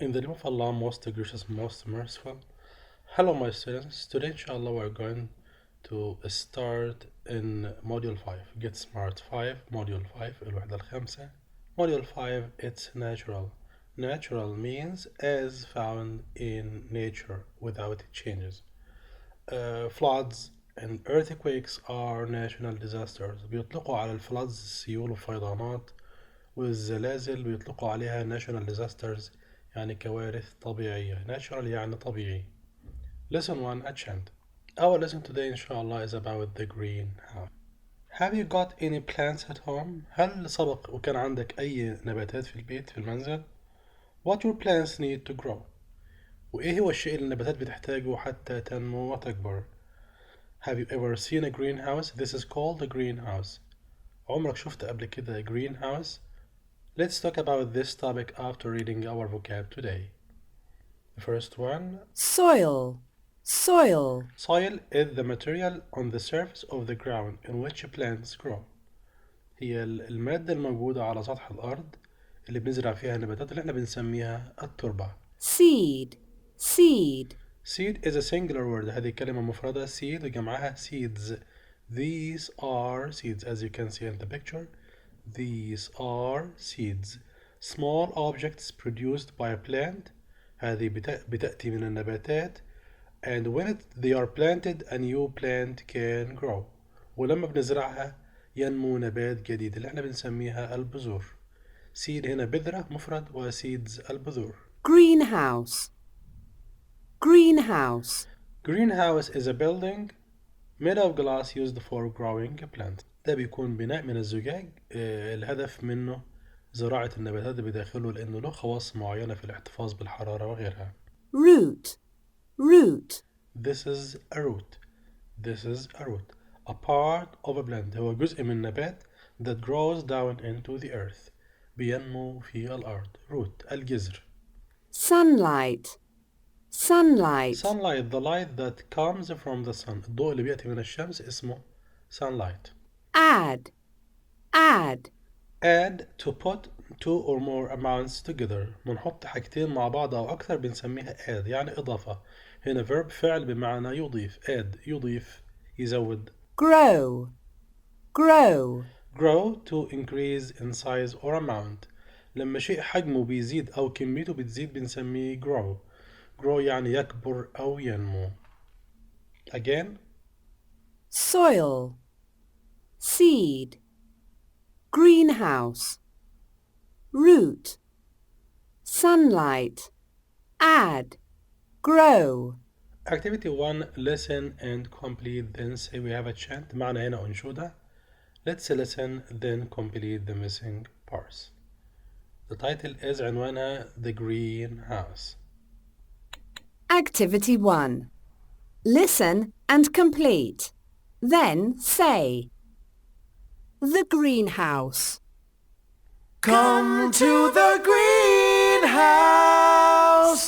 In the name of Allah, most gracious, most merciful. Hello, my students. Today, inshallah, we're going to start in Module 5. Get Smart 5, Module 5, الوحدة الخامسة. Module 5, it's natural. Natural means as found in nature without changes. Floods and earthquakes are natural disasters. بيطلقوا على الفلoods السيول والفيضانات، والزلازل بيطلقوا عليها natural disasters يعني كوارث طبيعية. natural يعني طبيعي. Lesson 1 a chant. Our lesson today inshallah is about the greenhouse. Have you got any plants at home? هل سبق وكان عندك أي نباتات في البيت في المنزل؟ What your plants need to grow. وإيه هو الشيء اللي النباتات بتحتاجه حتى تنمو وتكبر؟ Have you ever seen a greenhouse? This is called a greenhouse. عمرك شفت قبل كده greenhouse؟ Let's talk about this topic after reading our vocab today. The first one. Soil. Soil. Soil is the material on the surface of the ground in which plants grow. هي المادة الموجودة على سطح الأرض اللي بنزرع فيها النباتات اللي احنا بنسميها التربة. Seed. Seed. Seed is a singular word. هذه كلمة مفردة. seed وجمعها seeds. These are seeds as you can see in the picture. These are seeds. Small objects produced by a plant. هذه بتأتي من النباتات. And when they are planted, a new plant can grow. ولما بنزرعها ينمو نبات جديد اللي احنا بنسميها البذور. seed هنا بذرة مفرد وseeds البذور. Greenhouse. Greenhouse. Greenhouse is a building made of glass used for growing plants. ده بيكون بناء من الزجاج الهدف منه زراعة النباتات بداخله لأنه له خواص معينة في الاحتفاظ بالحرارة وغيرها. Root. Root. This is a root. This is a root. A part of a plant هو جزء من نبات that grows down into the earth. بينمو في الأرض. root الجذر. Sunlight. Sunlight. Sunlight, the light that comes from the sun. الضوء اللي بيأتي من الشمس اسمه sunlight. Add. Add. Add to put two or more amounts together. بنحط حاجتين مع بعض أو أكثر بنسميها add يعني إضافة. هنا verb فعل بمعنى يضيف. add يضيف يزود. Grow. Grow. grow to increase in size or amount. لما شيء حجمه بيزيد أو كميته بتزيد بنسميه grow. grow يعني يكبر أو ينمو. Again. Soil. Seed. Greenhouse. Root. Sunlight. Add. Grow. Activity 1. Listen and complete then say we have a chant. معنى هنا أنشودة. Let's listen then complete the missing parts. The title is عنوانها The Greenhouse. Activity 1. Listen and complete. Then say. The greenhouse. Come to the greenhouse.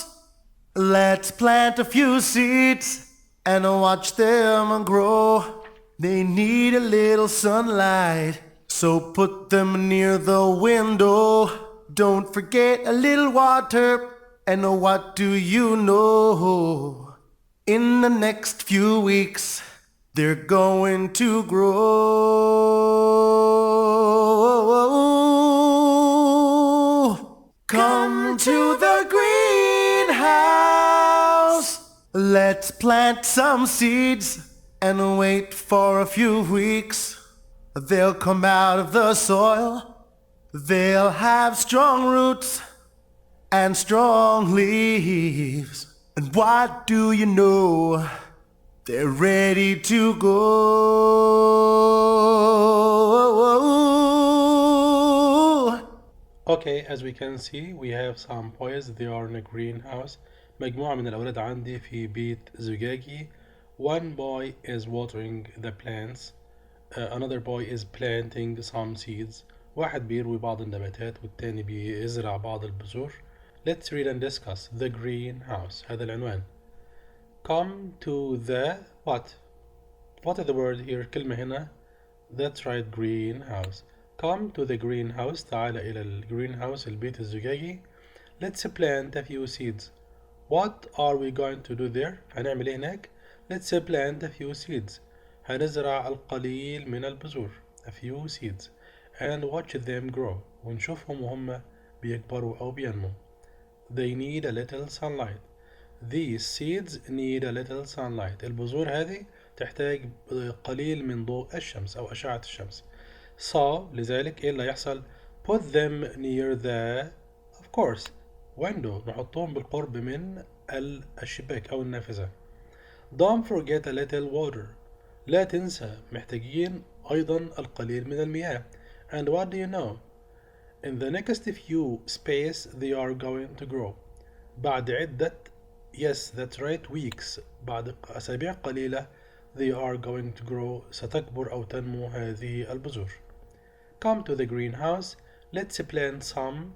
Let's plant a few seeds and watch them grow. They need a little sunlight, so put them near the window. Don't forget a little water, and what do you know? In the next few weeks, they're going to grow. Come to the greenhouse. Let's plant some seeds and wait for a few weeks. They'll come out of the soil. They'll have strong roots and strong leaves. And what do you know? They're ready to go. Okay, as we can see, we have some boys. They are in a greenhouse. مجموعة من الأولاد عندي في بيت زجاجي. One boy is watering the plants. Another boy is planting some seeds. واحد بيروي بعض النباتات والتاني بيزرع بعض البذور. Let's read and discuss the greenhouse. هذا العنوان. Come to the what? What is the word here? كلمة هنا. That's right, greenhouse. Come to the greenhouse. تعال إلى greenhouse البيت الزجاجي. Let's plant a few seeds. What are we going to do there? هنعمل ايه هناك؟ Let's plant a few seeds. هنزرع القليل من البذور. A few seeds. And watch them grow. ونشوفهم وهم بيكبروا أو بينمو. They need a little sunlight. These seeds need a little sunlight. البذور هذه تحتاج قليل من ضوء الشمس أو أشعة الشمس. So لذلك إيه اللي يحصل؟ Put them near the of course window. نحطهم بالقرب من الشباك أو النافذة. Don't forget a little water. لا تنسى محتاجين أيضا القليل من المياه. And what do you know? In the next few space they are going to grow. بعد عدة yes that's right weeks بعد أسابيع قليلة they are going to grow ستكبر أو تنمو هذه البذور. Come to the greenhouse. Let's plant some.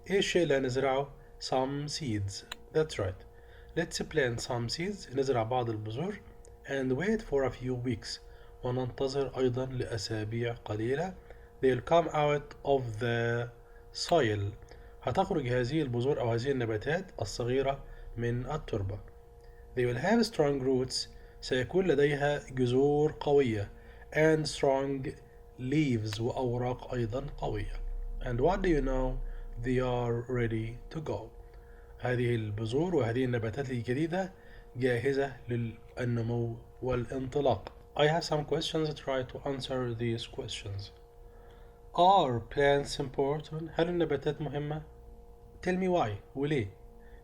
إيه الشيء اللي هنزرعه؟ Some seeds. That's right. Let's plant some seeds. نزرع بعض البذور. And wait for a few weeks. وننتظر أيضا لأسابيع قليلة. They'll come out of the soil. هتخرج هذه البذور أو هذه النباتات الصغيرة من التربة. They will have strong roots. سيكون لديها جذور قوية. And strong leaves وأوراق أيضا قوية. And what do you know? They are ready to go. هذه البذور وهذه النباتات الجديدة جاهزة للنمو والانطلاق. I have some questions. Try to answer these questions. Are plants important? هل النباتات مهمة؟ Tell me why. وليه؟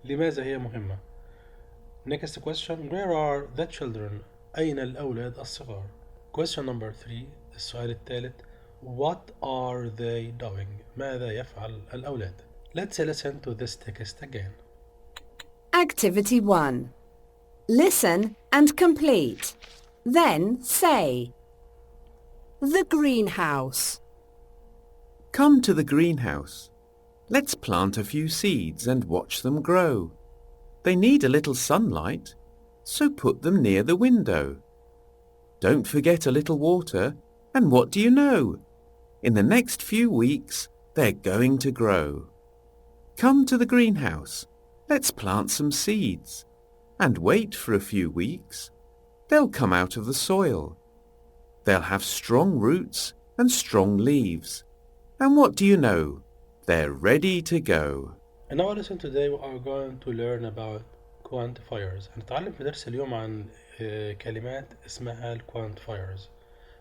لماذا هي مهمة؟ Next question. Where are the children? أين الأولاد الصغار؟ Question number 3. السؤال الثالث. What are they doing? ماذا يفعل الأولاد؟ Let's listen to this text again. Activity 1. Listen and complete. Then say. The greenhouse. Come to the greenhouse. Let's plant a few seeds and watch them grow. They need a little sunlight, so put them near the window. Don't forget a little water, and what do you know? In the next few weeks, they're going to grow. Come to the greenhouse. Let's plant some seeds. And wait for a few weeks. They'll come out of the soil. They'll have strong roots and strong leaves. And what do you know? They're ready to go. In our lesson today we are going to learn about quantifiers. هنتعلم في درس اليوم عن كلمات اسمها quantifiers.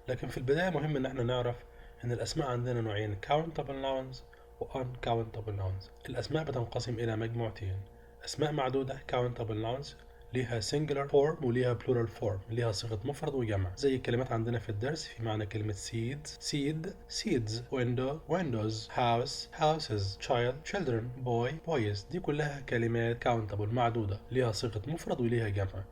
لكن في البداية مهم ان احنا نعرف ان الاسماء عندنا نوعين countable nouns و uncountable nouns. الاسماء بتنقسم الى مجموعتين. اسماء معدودة countable nouns ليها singular form وليها plural form، ليها صيغة مفرد وجمع. زي الكلمات عندنا في الدرس في معنى كلمة seeds seed seeds window windows house houses child children boy boys. دي كلها كلمات countable معدودة ليها صيغة مفرد وليها جمع.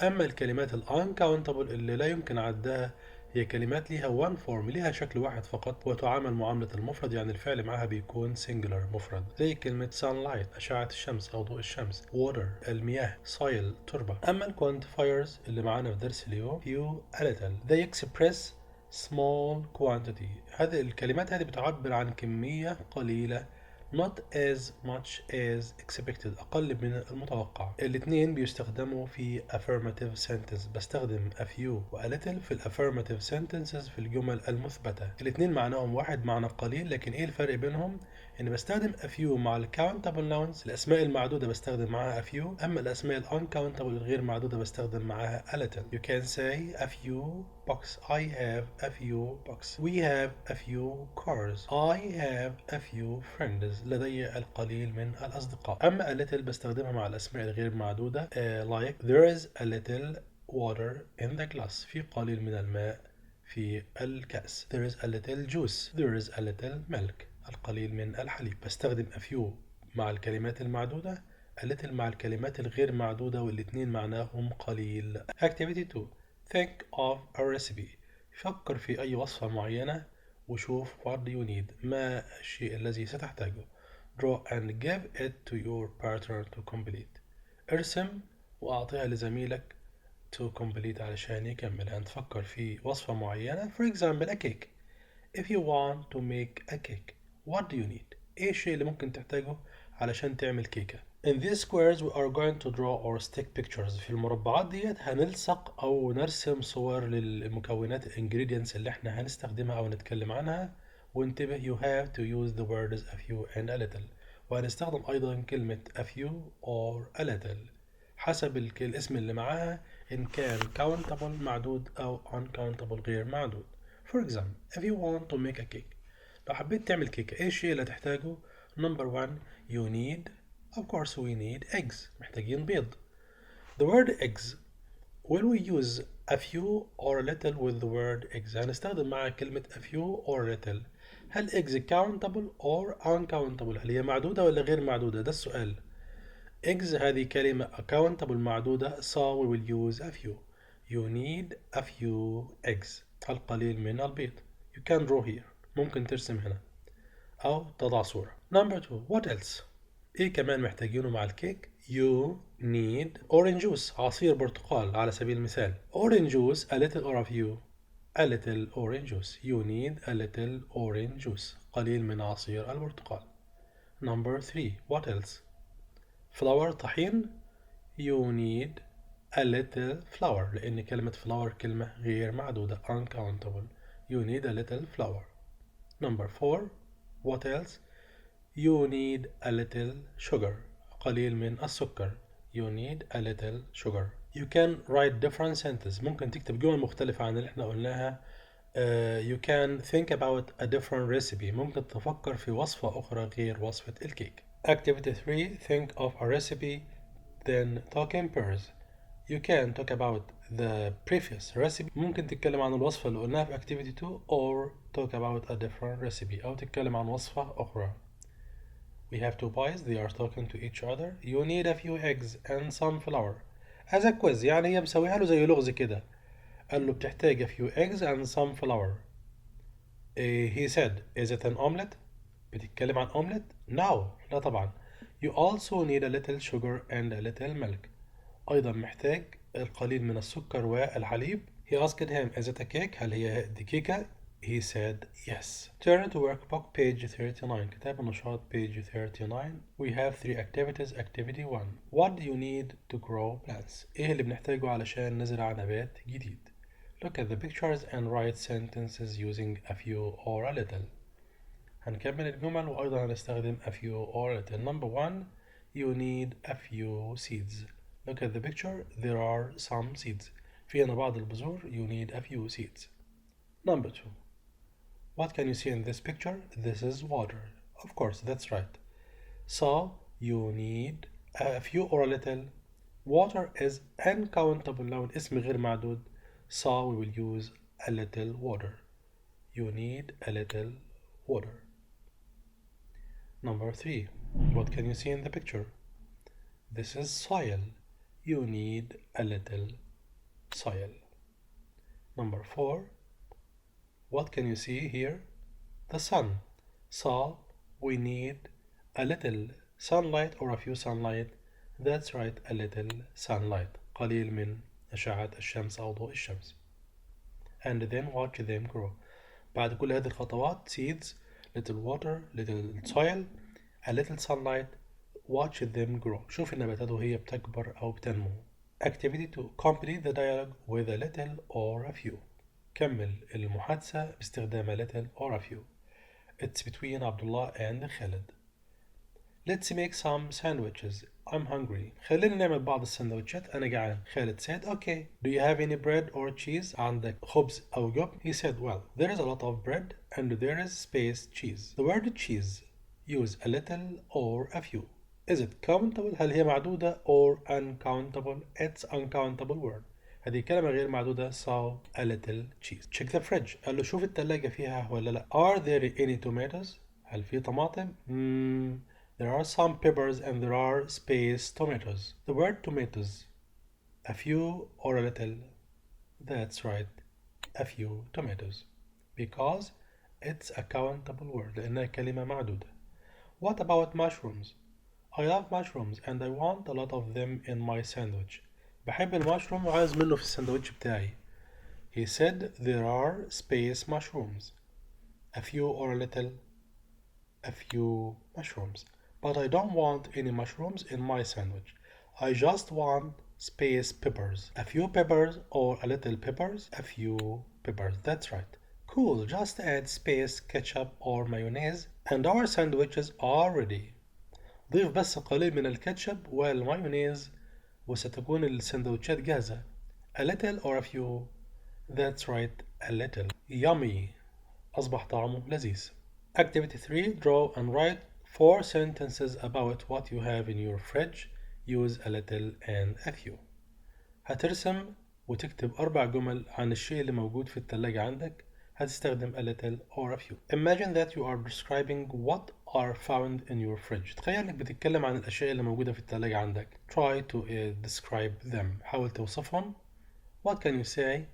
أما الكلمات uncountable اللي لا يمكن عدها هي كلمات ليها one form ليها شكل واحد فقط وتعامل معاملة المفرد، يعني الفعل معها بيكون singular مفرد. زي كلمة sunlight أشعة الشمس أو ضوء الشمس water المياه soil تربة. أما الكوانتيفايرز اللي معانا في درس اليوم few a little they express small quantity. هذه الكلمات هذه بتعبر عن كمية قليلة not as much as expected أقل من المتوقع. الاثنين بيستخدموا في affirmative sentence. بستخدم a few و a little في affirmative sentences في الجمل المثبتة. الاثنين معناهم واحد معنى قليل، لكن ايه الفرق بينهم؟ ان بستخدم a few مع ال countable nouns. الاسماء المعدودة بستخدم معاها a few، اما الاسماء ال uncountable الغير معدودة بستخدم معاها a little. You can say a few books. I have a few books. We have a few cars. I have a few friends. لدي القليل من الأصدقاء. أما a little بستخدمها مع الأسماء الغير معدودة like there is a little water in the glass. في قليل من الماء في الكأس. There is a little juice. There is a little milk. القليل من الحليب. بستخدم a few مع الكلمات المعدودة، a little مع الكلمات الغير معدودة، والاثنين معناهم قليل. Activity 2. Think of a recipe. فكر في أي وصفة معينة وشوف what do you need. ما الشيء الذي ستحتاجه. Draw and give it to your partner to complete. ارسم وأعطيها لزميلك to complete علشان يكمل. تفكر في وصفة معينة. For example a cake. If you want to make a cake what do you need? ايه الشيء اللي ممكن تحتاجه علشان تعمل كيكة. In these squares we are going to draw or stick pictures. في المربعات ديت هنلصق أو نرسم صور للمكونات ingredients اللي احنا هنستخدمها أو نتكلم عنها. وانتبه you have to use the words a few and a little. وهنستخدم أيضا كلمة a few or a little حسب الاسم اللي معاها إن كان countable معدود أو uncountable غير معدود. For example, if you want to make a cake. لو حبيت تعمل كيكة إيه الشيء اللي هتحتاجه؟ Number one, you need, of course we need eggs. محتاجين بيض. The word eggs, will we use a few or a little with the word eggs؟ هنستخدم مع كلمة a few or a little. هل eggs countable or uncountable؟ هل هي معدودة ولا غير معدودة؟ ده السؤال. eggs هذه كلمة countable معدودة so we will use a few. You need a few eggs. القليل من البيض. You can draw here. ممكن ترسم هنا أو تضع صورة. Number two, what else؟ إيه كمان محتاجينه مع الكيك؟ You need orange juice. عصير برتقال على سبيل المثال. Orange juice, a little or a few. A little orange juice. You need a little orange juice. قليل من عصير البرتقال. Number three, what else؟ flour طحين. You need a little flour لأن كلمة flour كلمة غير معدودة uncountable. You need a little flour. Number four, what else؟ You need a little sugar. قليل من السكر. You need a little sugar. You can write different sentences. ممكن تكتب جمل مختلفة عن اللي احنا قلناها. You can think about a different recipe. ممكن تفكر في وصفة أخرى غير وصفة الكيك. Activity 3. Think of a recipe, then talk in pairs. You can talk about the previous recipe. ممكن تتكلم عن الوصفة اللي قلناها في Activity 2 or talk about a different recipe أو تتكلم عن وصفة أخرى. We have two boys, they are talking to each other. You need a few eggs and some flour. As a quiz يعني هي مسويها له زي لغز كده. قال له بتحتاج a few eggs and some flour. He said, is it an omelette؟ بتتكلم عن omelette؟ No, لا طبعا. You also need a little sugar and a little milk. أيضا محتاج القليل من السكر والحليب. He asked him, is it a cake؟ هل هي دي كيكة؟ He said yes. Turn to workbook page 39. كتاب النشاط page 39. We have three activities. Activity 1. What do you need to grow plants؟ إيه اللي بنحتاجه علشان نزرع نبات جديد؟ Look at the pictures and write sentences using a few or a little. هنكمل الجمل وأيضا هنستخدم a few or a little. Number 1. You need a few seeds. Look at the picture. There are some seeds. في هنا بعض البذور. You need a few seeds. Number 2. What can you see in this picture? This is water. Of course, that's right. So, you need a few or a little. Water is uncountable noun اسم غير معدود. So, we will use a little water. You need a little water. Number 3. What can you see in the picture? This is soil. You need a little soil. Number 4. What can you see here? The sun. So we need a little sunlight or a few sunlight. That's right, a little sunlight. قليل من أشعة الشمس أو ضوء الشمس. And then watch them grow. بعد كل هذه الخطوات seeds, little water, little soil, a little sunlight. Watch them grow. شوف النباتات وهي بتكبر أو بتنمو. Activity 2. Complete the dialogue with a little or a few. كمل المحادثة باستخدام a little or a few. It's between Abdullah and Khalid. Let's make some sandwiches. I'm hungry. خلينا نعمل بعض السندوتشات أنا جعان. Khalid said, okay. Do you have any bread or cheese? عندك خبز أو جبن? He said, well, there is a lot of bread and there is space cheese. The word cheese. Use a little or a few. Is it countable؟ هل هي معدودة or uncountable؟ It's uncountable word. هذه كلمة غير معدودة. So a little cheese. Check the fridge. قال له شوف التلاجة فيها ولا لا. Are there any tomatoes؟ هل في طماطم؟ There are some peppers and there are space tomatoes. The word tomatoes. A few or a little. That's right. A few tomatoes. Because it's a countable word. لأنها كلمة معدودة. What about mushrooms? I love mushrooms and I want a lot of them in my sandwich. بحب المشروم وعايز منه في الساندوتش بتاعي. He said there are space mushrooms. A few or a little. A few mushrooms. but I don't want any mushrooms in my sandwich. I just want space peppers. A few peppers or a little peppers? A few peppers, that's right. Cool, just add space ketchup or mayonnaise and our sandwiches are ready. ضيف بس قليل من الكاتشب والمايونيز وستكون السندوتشات جاهزة. A little or a few? That's right, a little. Yummy. أصبح طعمه لذيذ. Activity 3. Draw and write 4 sentences about what you have in your fridge. Use a little and a few. هترسم وتكتب 4 جمل عن الشيء اللي موجود في الثلاجة عندك. هتستخدم a little or a few. Imagine that you are describing what are found in your fridge. تخيل انك بتتكلم عن الأشياء اللي موجودة في الثلاجة عندك. Try to describe them. حاول توصفهم. What can you say?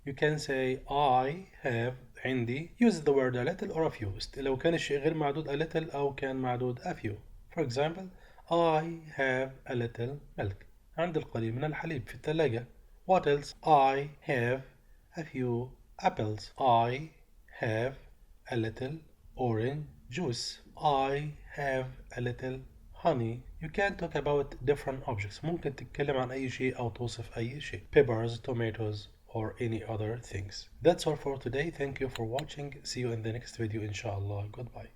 You can say I have عندي. Use the word a little or a few. لو كان الشيء غير معدود a little أو كان معدود a few. For example, I have a little milk. عندي القليل من الحليب في الثلاجة. What else? I have a few apples. I have a little orange juice. I have a little honey. You can talk about different objects. ممكن تتكلم عن أي شيء أو توصف أي شيء. Peppers, tomatoes, or any other things. That's all for today. Thank you for watching. See you in the next video, inshallah. Goodbye.